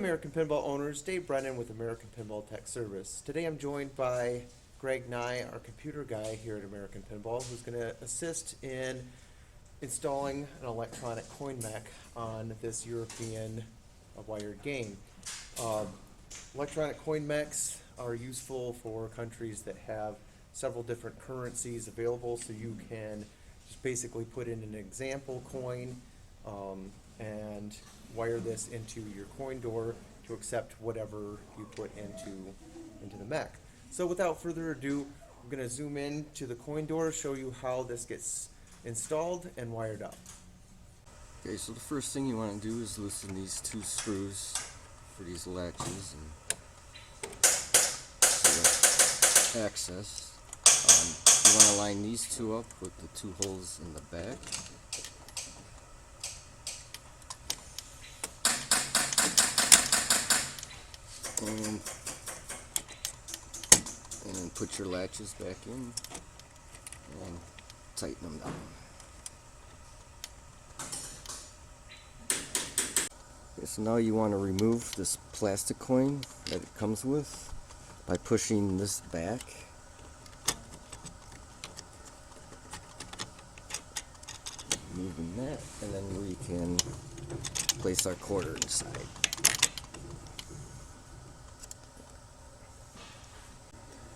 American Pinball owners, Dave Brennan with American Pinball Tech Service. Today I'm joined by Greg Nye, our computer guy here at American Pinball, who's going to assist in installing an electronic coin mech on this European wired game. Electronic coin mechs are useful for countries that have several different currencies available, so you can just basically put in an example coin and wire this into your coin door to accept whatever you put into the mech. So without further ado, I'm going to zoom in to the coin door, show you how this gets installed and wired up. Okay, so the first thing you want to do is loosen these two screws for these latches and access. You want to line these two up with the two holes in the back. And then put your latches back in and tighten them down. Okay, so now you want to remove this plastic coin that it comes with by pushing this back. Moving that, and then we can place our quarter inside.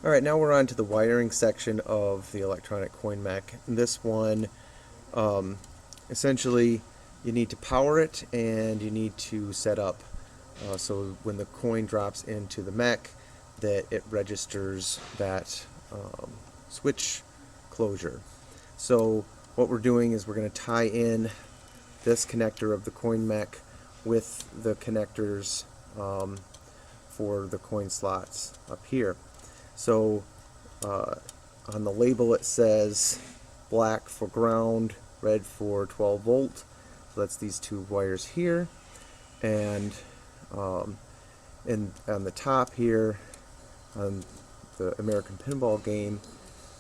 Alright, now we're on to the wiring section of the electronic coin mech. This one, essentially, you need to power it and you need to set up so when the coin drops into the mech that it registers that switch closure. So what we're doing is we're going to tie in this connector of the coin mech with the connectors for the coin slots up here. So on the label it says black for ground, red for 12 volt. So that's these two wires here. And on the top here, on the American Pinball game,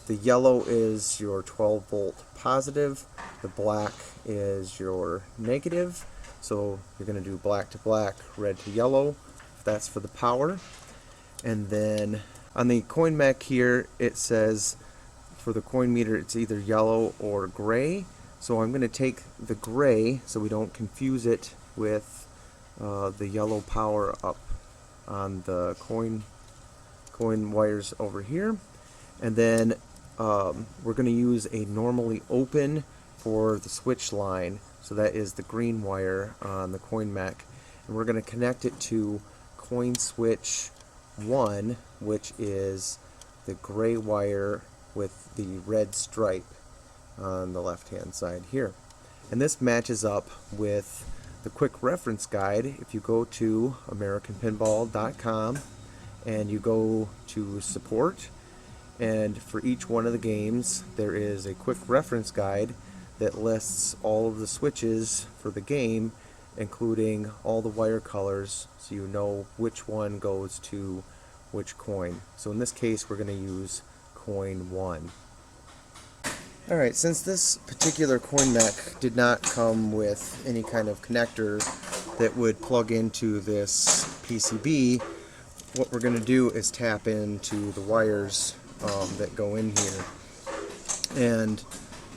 the yellow is your 12 volt positive, the black is your negative. So you're going to do black to black, red to yellow. That's for the power. And then on the coin mech here, it says for the coin meter it's either yellow or gray. So I'm going to take the gray so we don't confuse it with the yellow power up on the coin wires over here. And then we're going to use a normally open for the switch line. So that is the green wire on the coin mech. And we're going to connect it to coin switch 1, which is the gray wire with the red stripe on the left hand side here. And this matches up with the quick reference guide. If you go to AmericanPinball.com and you go to support, and for each one of the games there is a quick reference guide that lists all of the switches for the game, including all the wire colors, so you know which one goes to which coin. So in this case we're going to use coin 1. Alright, since this particular coin mech did not come with any kind of connector that would plug into this PCB, what we're going to do is tap into the wires that go in here. And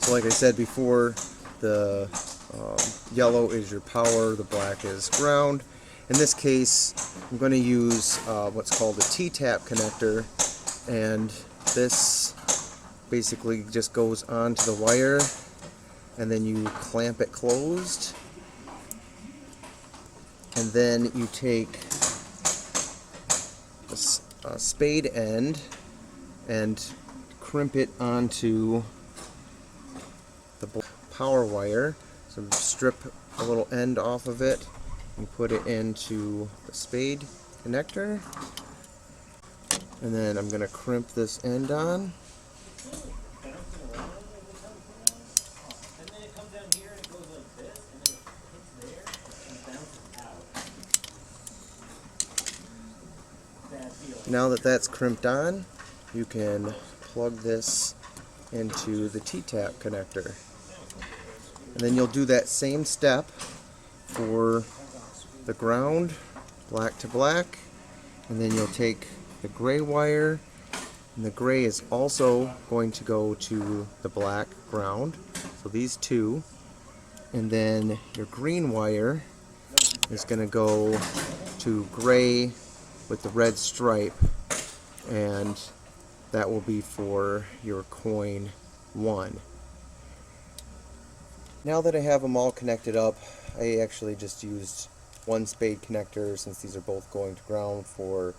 so like I said before, the yellow is your power, the black is ground. In this case, I'm going to use what's called a T-tap connector, and this basically just goes onto the wire, and then you clamp it closed, and then you take a spade end and crimp it onto the power wire. So strip a little end off of it and put it into the spade connector, and then I'm going to crimp this end on. Now that that's crimped on, you can plug this into the T-tap connector. And then you'll do that same step for the ground black to black, and then you'll take the gray wire, and the gray is also going to go to the black ground, so these two, and then your green wire is going to go to gray with the red stripe, and that will be for your coin 1. Now that I have them all connected up, I actually just used one spade connector since these are both going to ground for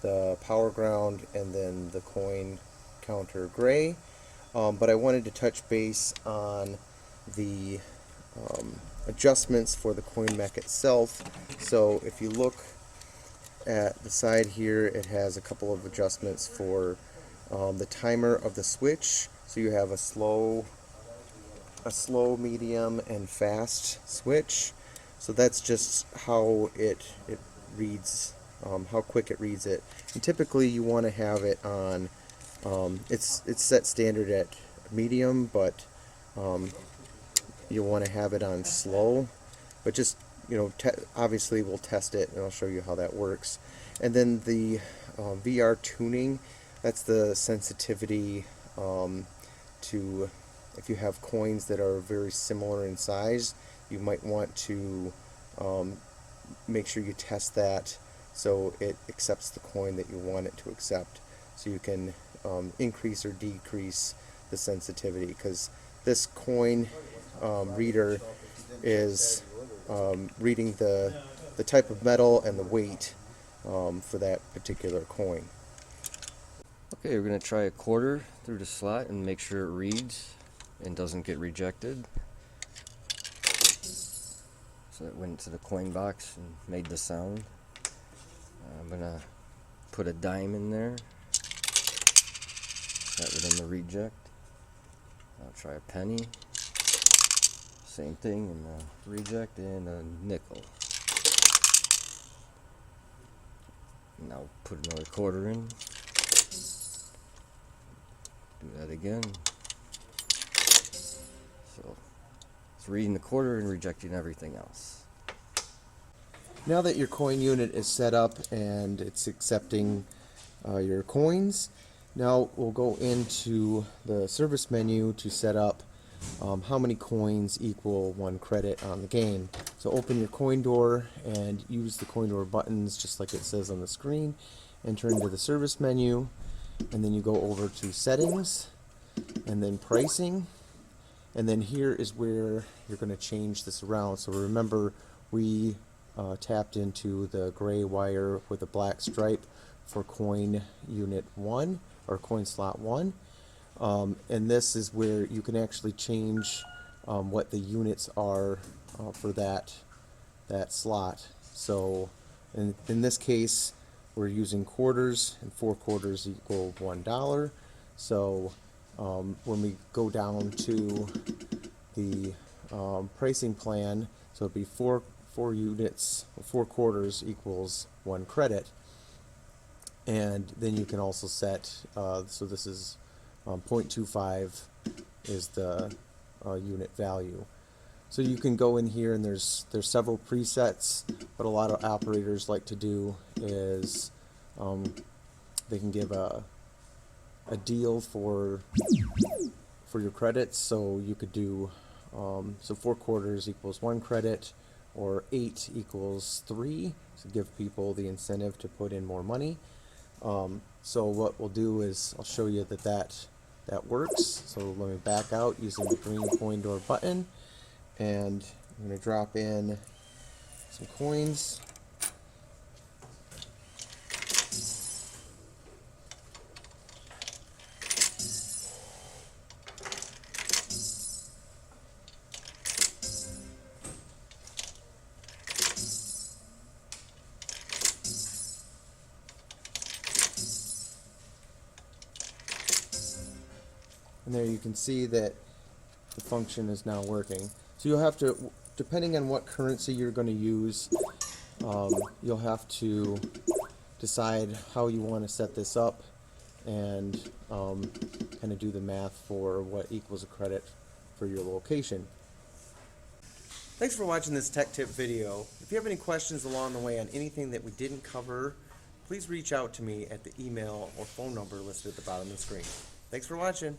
the power ground and then the coin counter gray. But I wanted to touch base on the adjustments for the coin mech itself. So if you look at the side here, it has a couple of adjustments for the timer of the switch. So you have a slow, medium, and fast switch. So that's just how it reads, how quick it reads it. And typically you want to have it on, it's set standard at medium, but you want to have it on slow. But just, obviously we'll test it and I'll show you how that works. And then the VR tuning, that's the sensitivity to, if you have coins that are very similar in size, you might want to make sure you test that so it accepts the coin that you want it to accept, so you can increase or decrease the sensitivity, because this coin reader is reading the type of metal and the weight for that particular coin. Okay, we're going to try a quarter through the slot and make sure it reads and doesn't get rejected. So it went to the coin box and made the sound. I'm going to put a dime in there. That within the reject. I'll try a penny. Same thing, and a reject, and a nickel. Now put another quarter in. Do that again. So it's reading the quarter and rejecting everything else. Now that your coin unit is set up and it's accepting your coins, now we'll go into the service menu to set up how many coins equal 1 credit on the game. So open your coin door and use the coin door buttons just like it says on the screen. Enter into the service menu, and then you go over to settings and then pricing, and then here is where you're going to change this around. So remember, we tapped into the gray wire with a black stripe for coin unit 1 or coin slot 1, and this is where you can actually change what the units are for that slot. So in this case we're using quarters, and 4 quarters equal $1. So when we go down to the pricing plan, so it'd be 4 units, 4 quarters equals 1 credit. And then you can also set, so this is 0.25 is the unit value. So you can go in here and there's several presets. What a lot of operators like to do is they can give a deal for your credits. So you could do so 4 quarters equals 1 credit, or 8 equals 3, to give people the incentive to put in more money. So what we'll do is I'll show you that works. So let me back out using the green coin door button, and I'm going to drop in some coins. And there you can see that the function is now working. So you'll have to, depending on what currency you're going to use, you'll have to decide how you want to set this up and kind of do the math for what equals a credit for your location. Thanks for watching this tech tip video. If you have any questions along the way on anything that we didn't cover, please reach out to me at the email or phone number listed at the bottom of the screen. Thanks for watching.